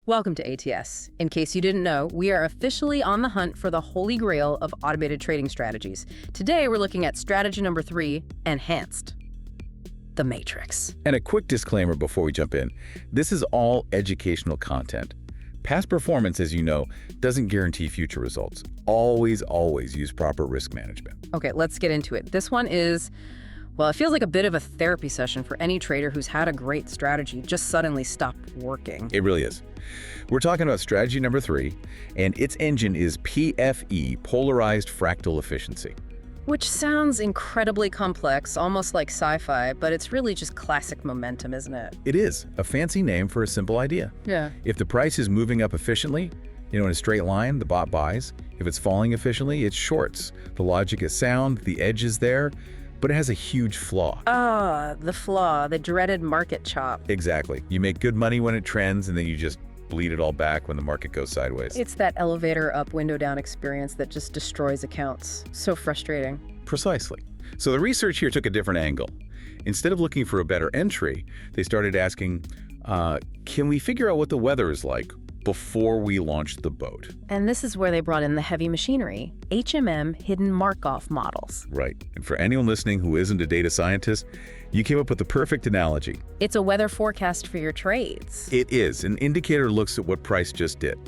Welcome to ATS. In case you didn't know, we are officially on the hunt for the holy grail of automated trading strategies. Today, we're looking at strategy number 3, enhanced. The Matrix. And a quick disclaimer before we jump in. This is all educational content. Past performance, as you know, doesn't guarantee future results. Always use proper risk management. Okay, let's get into it. This one is, well, it feels like a bit of a therapy session for any trader who's had a great strategy just suddenly stopped working. It really is. We're talking about strategy number 3, and its engine is PFE, Polarized Fractal Efficiency. Which sounds incredibly complex, almost like sci-fi, but it's really just classic momentum, isn't it? It is a fancy name for a simple idea. Yeah. If the price is moving up efficiently, in a straight line, the bot buys. If it's falling efficiently, it shorts. The logic is sound, the edge is there, but it has a huge flaw. The flaw, the dreaded market chop. Exactly. You make good money when it trends, and then you just bleed it all back when the market goes sideways. It's that elevator up, window down experience that just destroys accounts. So frustrating. Precisely. So the research here took a different angle. Instead of looking for a better entry, they started asking, can we figure out what the weather is like before we launch the boat? And this is where they brought in the heavy machinery, HMM, Hidden Markov Models. Right. And for anyone listening who isn't a data scientist, you came up with the perfect analogy. It's a weather forecast for your trades. It is. An indicator looks at what price just did.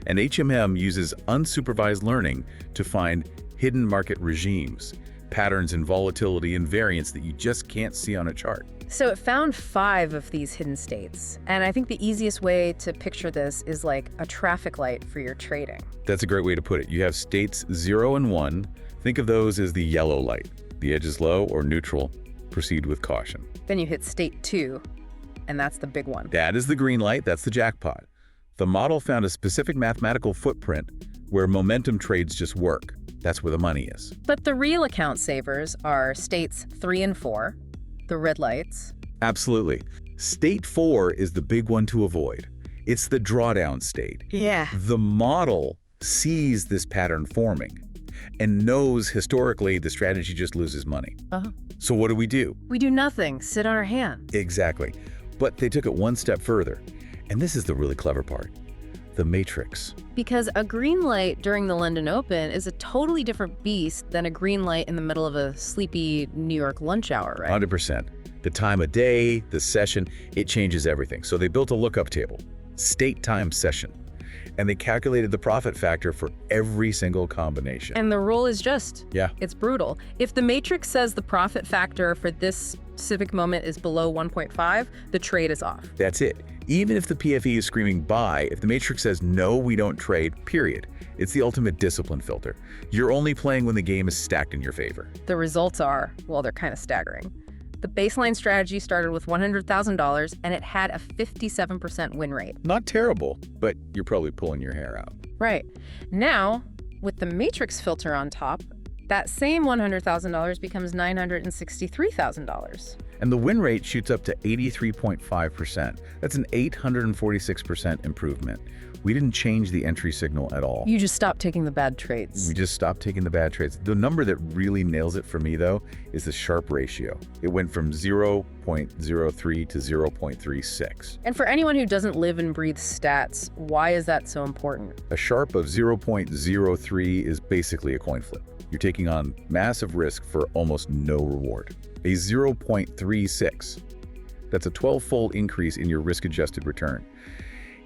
And HMM uses unsupervised learning to find hidden market regimes, patterns in volatility and variance that you just can't see on a chart. So it found 5 of these hidden states. And I think the easiest way to picture this is like a traffic light for your trading. That's a great way to put it. You have states 0 and 1. Think of those as the yellow light. The edge is low or neutral. Proceed with caution. Then you hit state 2, and that's the big one. That is the green light. That's the jackpot. The model found a specific mathematical footprint where momentum trades just work. That's where the money is. But the real account savers are states 3 and 4, the red lights. Absolutely. State 4 is the big one to avoid. It's the drawdown state. Yeah. The model sees this pattern forming and knows historically the strategy just loses money. So what do? We do nothing. Sit on our hands. Exactly. But they took it one step further. And this is the really clever part. The Matrix. Because a green light during the London Open is a totally different beast than a green light in the middle of a sleepy New York lunch hour, right? 100%. The time of day, the session, it changes everything. So they built a lookup table, state time session, and they calculated the profit factor for every single combination. And the rule is just, yeah, it's brutal. If the matrix says the profit factor for this specific moment is below 1.5, the trade is off. That's it. Even if the PFE is screaming buy, if the matrix says no, we don't trade, period. It's the ultimate discipline filter. You're only playing when the game is stacked in your favor. The results are, well, they're kind of staggering. The baseline strategy started with $100,000 and it had a 57% win rate. Not terrible, but you're probably pulling your hair out. Right. Now, with the matrix filter on top, that same $100,000 becomes $963,000. And the win rate shoots up to 83.5%. That's an 846% improvement. We didn't change the entry signal at all. You just stopped taking the bad trades. We just stopped taking the bad trades. The number that really nails it for me, though, is the Sharpe Ratio. It went from 0.03 to 0.36. And for anyone who doesn't live and breathe stats, why is that so important? A Sharpe of 0.03 is basically a coin flip. You're taking on massive risk for almost no reward. A 0.36, that's a 12-fold increase in your risk-adjusted return.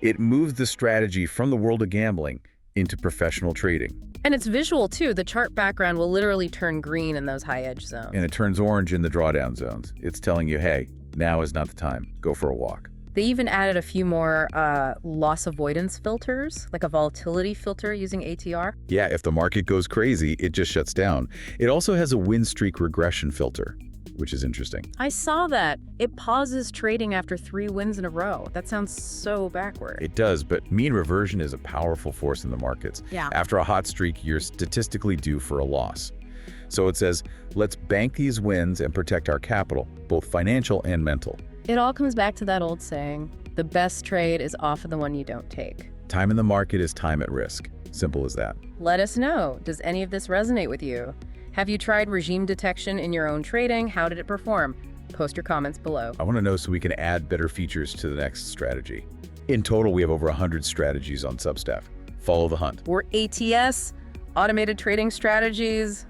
It moves the strategy from the world of gambling into professional trading. And it's visual too. The chart background will literally turn green in those high edge zones. And it turns orange in the drawdown zones. It's telling you, hey, now is not the time. Go for a walk. They even added a few more loss avoidance filters, like a volatility filter using ATR. Yeah, if the market goes crazy, it just shuts down. It also has a win streak regression filter, which is interesting. I saw that. It pauses trading after 3 wins in a row. That sounds so backward. It does, but mean reversion is a powerful force in the markets. Yeah. After a hot streak, you're statistically due for a loss. So it says, let's bank these wins and protect our capital, both financial and mental. It all comes back to that old saying, the best trade is often the one you don't take. Time in the market is time at risk. Simple as that. Let us know. Does any of this resonate with you? Have you tried regime detection in your own trading? How did it perform? Post your comments below. I want to know so we can add better features to the next strategy. In total, we have over 100 strategies on Substack. Follow the hunt. Or ATS, automated trading strategies.